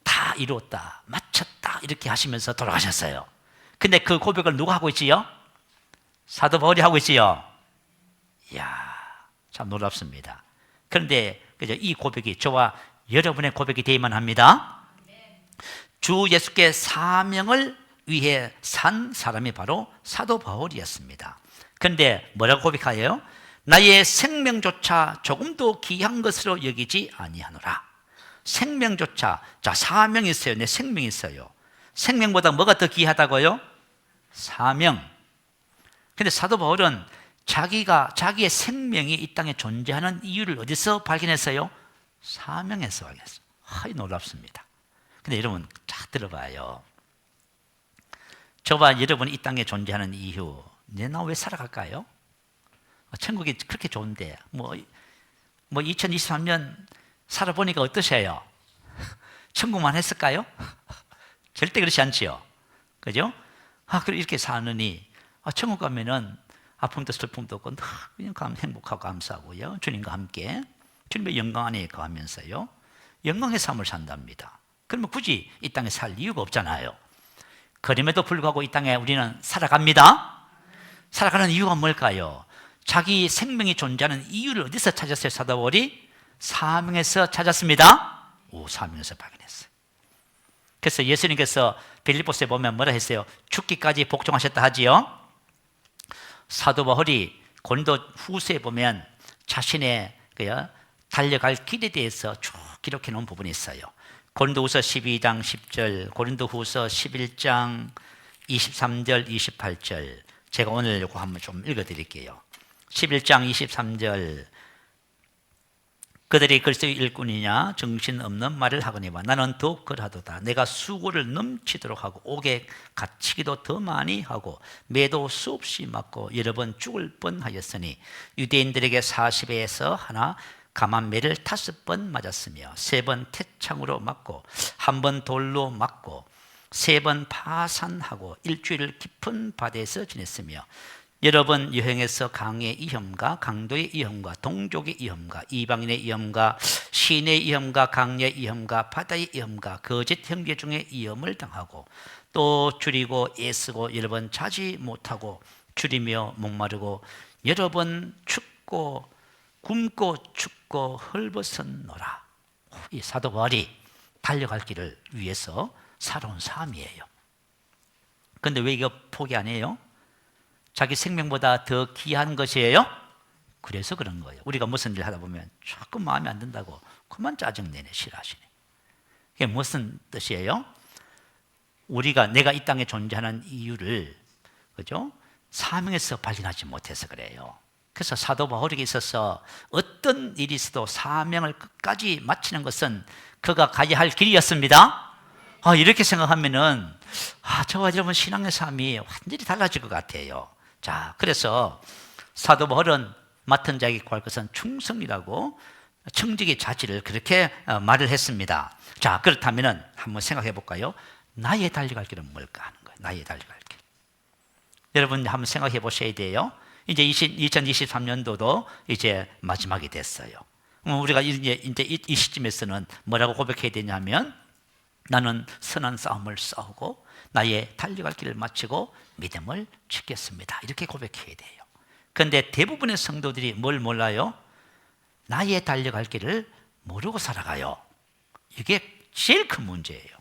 다 이루었다, 마쳤다 이렇게 하시면서 돌아가셨어요. 근데 그 고백을 누가 하고 있지요? 사도 바울이 하고 있지요. 이야, 참 놀랍습니다. 그런데 이 고백이 저와 여러분의 고백이 되어야만 합니다. 주 예수께 사명을 위해 산 사람이 바로 사도 바울이었습니다. 그런데 뭐라고 고백하여요? 나의 생명조차 조금도 귀한 것으로 여기지 아니하노라. 생명조차, 자, 사명이 있어요. 내 생명이 있어요. 생명보다 뭐가 더 귀하다고요? 사명. 근데 사도 바울은 자기의 생명이 이 땅에 존재하는 이유를 어디서 발견했어요? 사명에서 발견했어요. 놀랍습니다. 근데 여러분 잘 들어봐요. 저와 여러분이 이 땅에 존재하는 이유, 나 왜 살아갈까요? 천국이 그렇게 좋은데 뭐 2023년 살아보니까 어떠세요? 천국만 했을까요? 절대 그렇지 않지요. 그죠? 그럼 이렇게 사느니 천국 가면은 아픔도 슬픔도 없고 그냥 행복하고 감사하고요. 주님과 함께 주님의 영광 안에 거하면서요. 영광의 삶을 산답니다. 그러면 굳이 이 땅에 살 이유가 없잖아요. 그럼에도 불구하고 이 땅에 우리는 살아갑니다. 살아가는 이유가 뭘까요? 자기 생명이 존재하는 이유를 어디서 찾았어요? 사도 바울이 사명에서 찾았습니다. 사명에서 발견했어요. 그래서 예수님께서 빌립보서에 보면 뭐라 했어요? 죽기까지 복종하셨다 하지요. 사도 바울이 고린도 후서에 보면 자신의 달려갈 길에 대해서 쭉 기록해 놓은 부분이 있어요. 고린도후서 12장 10절, 고린도후서 11장 23절, 28절. 제가 오늘 이거 한번 좀 읽어드릴게요. 11장 23절. 그들이 그리스도의 일꾼이냐 정신없는 말을 하거니와 나는 더욱 그러하도다. 내가 수고를 넘치도록 하고 옥에 갇히기도 더 많이 하고 매도 수없이 맞고 여러 번 죽을 뻔하였으니 유대인들에게 40에서 하나 감한매를 5번 맞았으며 3번 태창으로 맞고 1번 돌로 맞고 3번 파산하고 일주일 깊은 바다에서 지냈으며 여러 번 여행해서 강의 위험과 강도의 위험과 동족의 위험과 이방인의 위험과 시인의 위험과 강의 위험과 바다의 위험과 거짓 형제 중에 위험을 당하고 또 줄이고 애쓰고 여러 번 자지 못하고 줄이며 목마르고 여러 번 춥고 굶고 춥고 헐벗었노라. 이 사도 바울이 달려갈 길을 위해서 살아온 삶이에요. 그런데 왜 이거 포기 안 해요? 자기 생명보다 더 귀한 것이에요? 그래서 그런 거예요. 우리가 무슨 일 하다 보면 자꾸 마음에 안 든다고 그만 짜증내네, 싫어하시네. 이게 무슨 뜻이에요? 내가 이 땅에 존재하는 이유를, 그죠? 사명에서 발견하지 못해서 그래요. 그래서 사도 바울에게 있어서 어떤 일이 있어도 사명을 끝까지 마치는 것은 그가 가야 할 길이었습니다. 이렇게 생각하면은 저와 여러분 신앙의 삶이 완전히 달라질 것 같아요. 자, 그래서 사도 바울은 맡은 자에게 구할 것은 충성이라고 청지기 자질을 그렇게 말을 했습니다. 자, 그렇다면은 한번 생각해 볼까요? 나의 달려갈 길은 뭘까 하는 거예요. 나의 달려갈 길. 여러분 한번 생각해 보셔야 돼요. 이제 2023년도도 이제 마지막이 됐어요. 우리가 이제 이 시점에서는 뭐라고 고백해야 되냐면 나는 선한 싸움을 싸우고 나의 달려갈 길을 마치고 믿음을 지켰습니다. 이렇게 고백해야 돼요. 그런데 대부분의 성도들이 뭘 몰라요? 나의 달려갈 길을 모르고 살아가요. 이게 제일 큰 문제예요.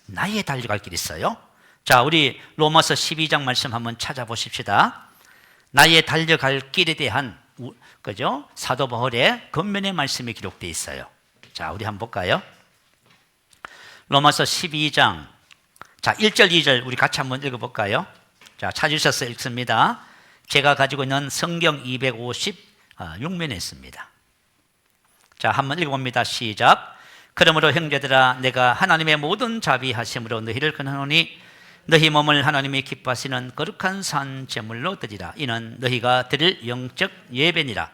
나의 달려갈 길이 있어요. 자, 우리 로마서 12장 말씀 한번 찾아보십시다. 나의 달려갈 길에 대한 그죠? 사도 바울의 겉면의 말씀이 기록되어 있어요. 자, 우리 한번 볼까요? 로마서 12장 자, 1절 2절 우리 같이 한번 읽어볼까요? 자, 찾으셔서 읽습니다. 제가 가지고 있는 성경 256면에 있습니다. 자, 한번 읽어봅니다. 시작. 그러므로 형제들아 내가 하나님의 모든 자비하심으로 너희를 권하노니 너희 몸을 하나님이 기뻐하시는 거룩한 산 제물로 드리라. 이는 너희가 드릴 영적 예배니라.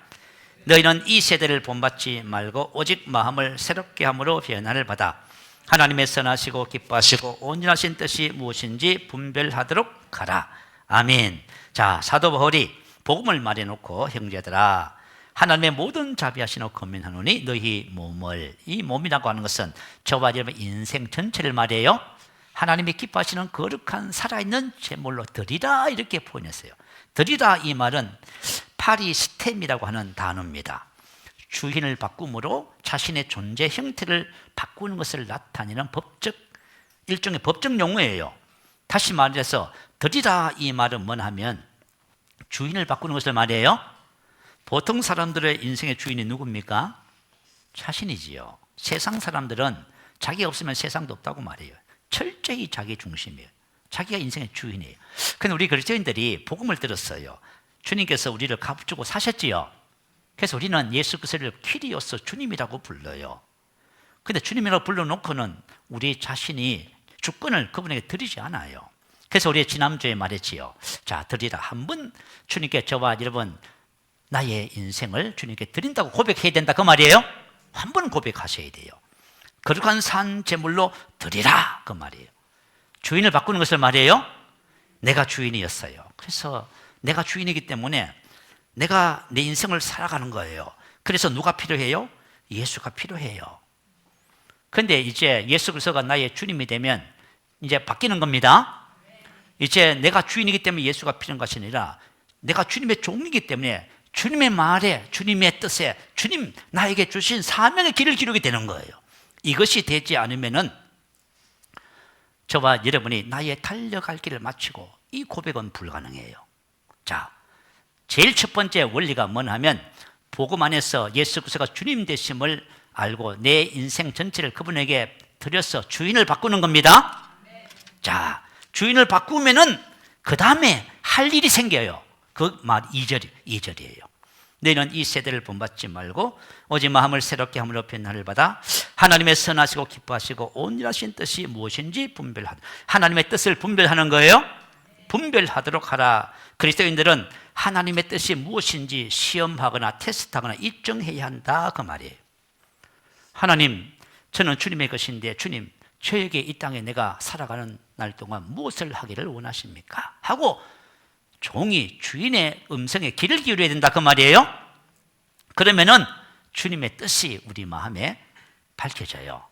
너희는 이 세대를 본받지 말고 오직 마음을 새롭게 함으로 변화를 받아 하나님의 선하시고 기뻐하시고 온전하신 뜻이 무엇인지 분별하도록 하라. 아멘. 자, 사도 바울이 복음을 말해놓고 형제들아 하나님의 모든 자비하시는 권면하노니 너희 몸을, 이 몸이라고 하는 것은 저와 여러분 인생 전체를 말해요. 하나님이 기뻐하시는 거룩한 살아있는 제물로 드리라 이렇게 표현했어요. 드리라 이 말은 파리스템이라고 하는 단어입니다. 주인을 바꿈으로 자신의 존재 형태를 바꾸는 것을 나타내는 일종의 법적 용어예요. 다시 말해서 드리라 이 말은 뭐냐 하면 주인을 바꾸는 것을 말해요. 보통 사람들의 인생의 주인이 누굽니까? 자신이지요. 세상 사람들은 자기 없으면 세상도 없다고 말해요. 철저히 자기 중심이에요. 자기가 인생의 주인이에요. 그런데 우리 그리스도인들이 복음을 들었어요. 주님께서 우리를 값주고 사셨지요. 그래서 우리는 예수 그리스도를 키리오스 주님이라고 불러요. 근데 주님이라고 불러놓고는 우리 자신이 주권을 그분에게 드리지 않아요. 그래서 우리 지난주에 말했지요. 자, 드리라. 한번 주님께 저와 여러분 나의 인생을 주님께 드린다고 고백해야 된다 그 말이에요. 한 번 고백하셔야 돼요. 거룩한 산 제물로 드리라 그 말이에요. 주인을 바꾸는 것을 말이에요. 내가 주인이었어요. 그래서 내가 주인이기 때문에 내가 내 인생을 살아가는 거예요. 그래서 누가 필요해요? 예수가 필요해요. 그런데 이제 예수 그리스도가 나의 주님이 되면 이제 바뀌는 겁니다. 이제 내가 주인이기 때문에 예수가 필요한 것이 아니라 내가 주님의 종이기 때문에 주님의 말에, 주님의 뜻에, 주님 나에게 주신 사명의 길을 기르게 되는 거예요. 이것이 되지 않으면은 저와 여러분이 나의 달려갈 길을 마치고 이 고백은 불가능해요. 자, 제일 첫 번째 원리가 뭐냐 하면 복음 안에서 예수 그리스도가 주님 되심을 알고 내 인생 전체를 그분에게 드려서 주인을 바꾸는 겁니다. 자, 주인을 바꾸면은 그 다음에 할 일이 생겨요. 그 말 2절이에요. 너희는 이 세대를 본받지 말고 오직 마음을 새롭게 함으로 변화를 받아 하나님의 선하시고 기뻐하시고 온전하신 뜻이 무엇인지 분별하라. 하나님의 뜻을 분별하는 거예요. 분별하도록 하라. 그리스도인들은 하나님의 뜻이 무엇인지 시험하거나 테스트하거나 입증해야 한다 그 말이에요. 하나님, 저는 주님의 것인데 주님, 저에게 이 땅에 내가 살아가는 날 동안 무엇을 하기를 원하십니까? 하고 종이 주인의 음성에 귀를 기울여야 된다 그 말이에요. 그러면은 주님의 뜻이 우리 마음에 밝혀져요.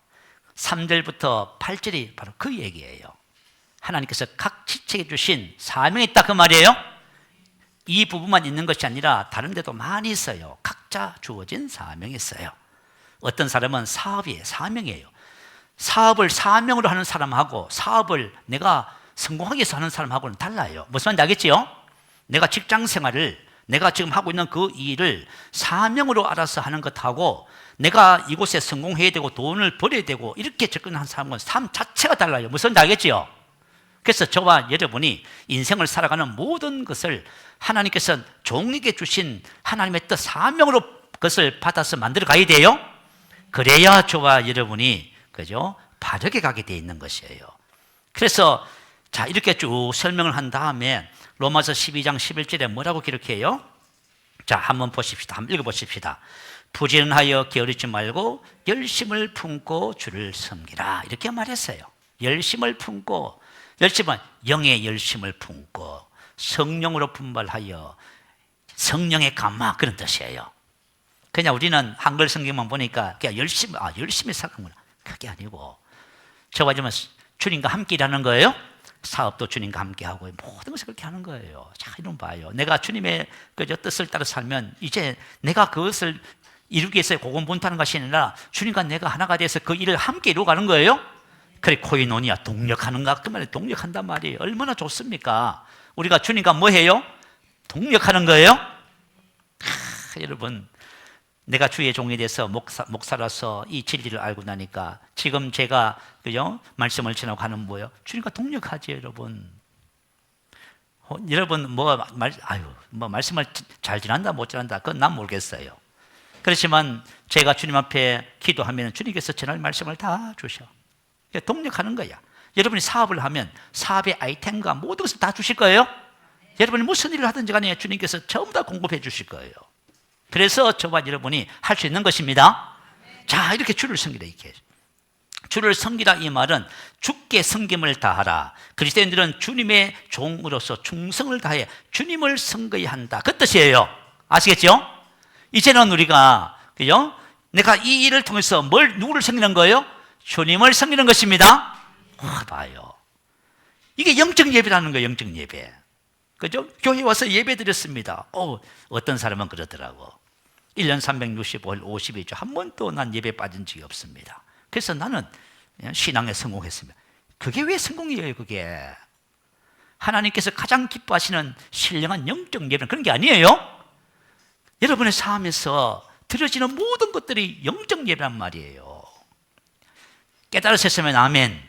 3절부터 8절이 바로 그 얘기예요. 하나님께서 각 지체에 주신 사명이 있다 그 말이에요. 이 부분만 있는 것이 아니라 다른 데도 많이 있어요. 각자 주어진 사명이 있어요. 어떤 사람은 사업이 사명이에요. 사업을 사명으로 하는 사람하고 사업을 내가 성공하기 위해서 하는 사람하고는 달라요. 무슨 말인지 알겠지요? 내가 직장 생활을 내가 지금 하고 있는 그 일을 사명으로 알아서 하는 것하고 내가 이곳에 성공해야 되고 돈을 벌어야 되고 이렇게 접근하는 사람은 삶 자체가 달라요. 무슨 말인지 알겠지요? 그래서 저와 여러분이 인생을 살아가는 모든 것을 하나님께서 종에게 주신 하나님의 뜻 사명으로 그것을 받아서 만들어 가야 돼요. 그래야 저와 여러분이 그죠? 바르게 가게 돼 있는 것이에요. 그래서 자, 이렇게 쭉 설명을 한 다음에 로마서 12장 11절에 뭐라고 기록해요? 자, 한번 보십시다. 한번 읽어보십시다. 부지런하여 게으르지 말고 열심을 품고 주를 섬기라. 이렇게 말했어요. 열심을 품고, 열심은 영의 열심을 품고 성령으로 분발하여 성령의 감화 그런 뜻이에요. 그냥 우리는 한글 성경만 보니까 그냥 열심히 살아가는구나. 그게 아니고 저와 주님과 함께 일하는 거예요. 사업도 주님과 함께 하고 모든 것을 그렇게 하는 거예요. 자, 이런 봐요. 내가 주님의 뜻을 따라 살면 이제 내가 그것을 이루기 위해서 고군분투하는 것이 아니라 주님과 내가 하나가 돼서 그 일을 함께 이루어가는 거예요. 그래, 코이노니아 동력하는가? 그 말에 동력한단 말이에요. 얼마나 좋습니까? 우리가 주님과 뭐 해요? 동력하는 거예요. 여러분, 내가 주의 종이 돼서 목사라서 이 진리를 알고 나니까 지금 제가 그죠? 말씀을 전하고 가는 뭐예요? 주님과 동력하지 여러분. 여러분 말씀을 잘 전한다 못 전한다 그건 난 모르겠어요. 그렇지만 제가 주님 앞에 기도하면 주님께서 전할 말씀을 다 주셔. 동력하는 거야. 여러분이 사업을 하면 사업의 아이템과 모든 것을 다 주실 거예요. 여러분이 무슨 일을 하든지 간에 주님께서 전부 다 공급해 주실 거예요. 그래서 저와 여러분이 할 수 있는 것입니다. 자, 이렇게 주를 섬기라 이렇게. 주를 섬기라 이 말은 주께 섬김을 다하라. 그리스도인들은 주님의 종으로서 충성을 다해 주님을 섬겨야 한다. 그 뜻이에요. 아시겠죠? 이제는 우리가 그죠? 내가 이 일을 통해서 누구를 섬기는 거예요? 주님을 섬기는 것입니다. 봐요. 이게 영적 예배라는 거예요. 영적 예배. 그죠? 교회 와서 예배 드렸습니다. 어떤 사람은 그러더라고. 1년 365일 52주 한 번도 난 예배 빠진 적이 없습니다. 그래서 나는 신앙에 성공했습니다. 그게 왜 성공이에요? 그게 하나님께서 가장 기뻐하시는 신령한 영적 예배는 그런 게 아니에요. 여러분의 삶에서 드려지는 모든 것들이 영적 예배란 말이에요. 깨달으셨으면 아멘.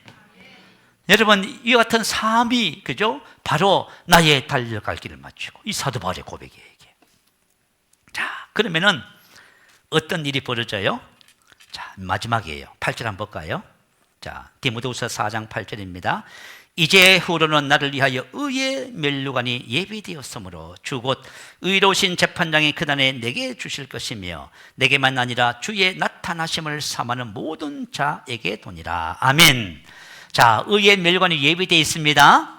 여러분, 이와 같은 삶이 그죠? 바로 나의 달려갈 길을 마치고 이 사도 바울의 고백이에요. 이게. 자, 그러면은 어떤 일이 벌어져요? 자, 마지막이에요. 8절 한번 볼까요? 자, 디모데후서 4장 8절입니다. 이제 후로는 나를 위하여 의의 면류관이 예비되었으므로 주 곧 의로우신 재판장이 그날에 내게 주실 것이며 내게만 아니라 주의 나타나심을 삼하는 모든 자에게 도니라. 아멘. 자, 의의 면류관이 예비되어 있습니다.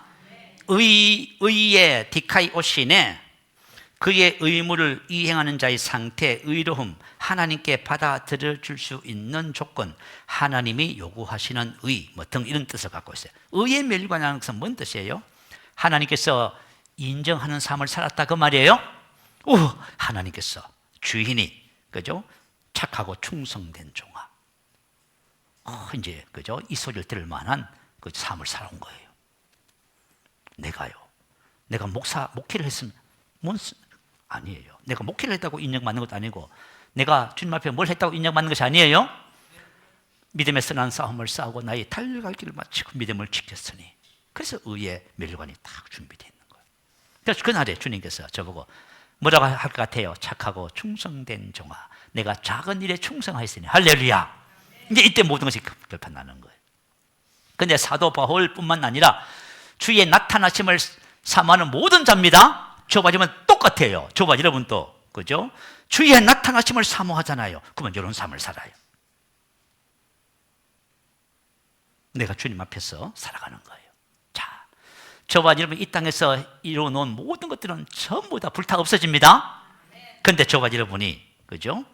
의의 디카이오신에 그의 의무를 이행하는 자의 상태, 의로움, 하나님께 받아들여 줄 수 있는 조건, 하나님이 요구하시는 의, 등 이런 뜻을 갖고 있어요. 의의 면류관이라는 것은 뭔 뜻이에요? 하나님께서 인정하는 삶을 살았다 그 말이에요. 하나님께서 주인이 그죠? 착하고 충성된 종아. 이제 그죠? 이 소리를 들을 만한 그 삶을 살아온 거예요. 내가 목회를 했으면 아니에요. 내가 목회를 했다고 인정받는 것도 아니고 내가 주님 앞에 뭘 했다고 인정받는 것이 아니에요. 믿음의 선한 싸움을 싸우고 나의 달려갈 길을 마치고 믿음을 지켰으니, 그래서 의의 면류관이 딱 준비되어 있는 거예요. 그래서 그날에 주님께서 저보고 뭐라고 할 것 같아요? 착하고 충성된 종아, 내가 작은 일에 충성하였으니 할렐루야. 이제 이때 모든 것이 결판나는 거예요. 근데 사도 바울뿐만 아니라 주의 나타나심을 삼하는 모든 자입니다. 저와 여러분 똑같아요. 저와 여러분도 그죠? 주의 나타나심을 사모하잖아요. 그러면 이런 삶을 살아요. 내가 주님 앞에서 살아가는 거예요. 자, 저와 여러분 이 땅에서 이루어놓은 모든 것들은 전부 다 불타 없어집니다. 그런데 저와 여러분이 그죠?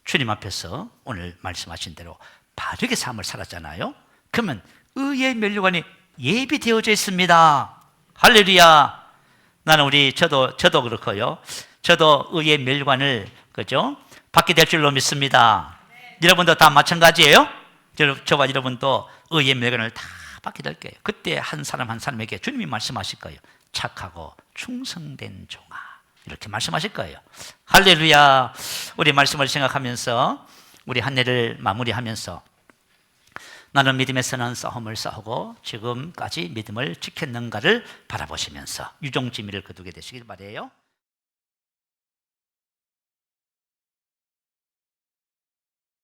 주님 앞에서 오늘 말씀하신 대로 바르게 삶을 살았잖아요. 그러면 의의 면류관이 예비되어져 있습니다. 할렐루야. 나는 저도 그렇고요. 저도 의의 면류관을 그죠? 받게 될 줄로 믿습니다. 여러분도 다 마찬가지예요. 저와 여러분도 의의 면류관을 다 받게 될 거예요. 그때 한 사람 한 사람에게 주님이 말씀하실 거예요. 착하고 충성된 종아, 이렇게 말씀하실 거예요. 할렐루야. 우리 말씀을 생각하면서 우리 한 해를 마무리하면서 나는 믿음의 선한 싸움을 싸우고 지금까지 믿음을 지켰는가를 바라보시면서 유종지미를 거두게 되시길 바라요.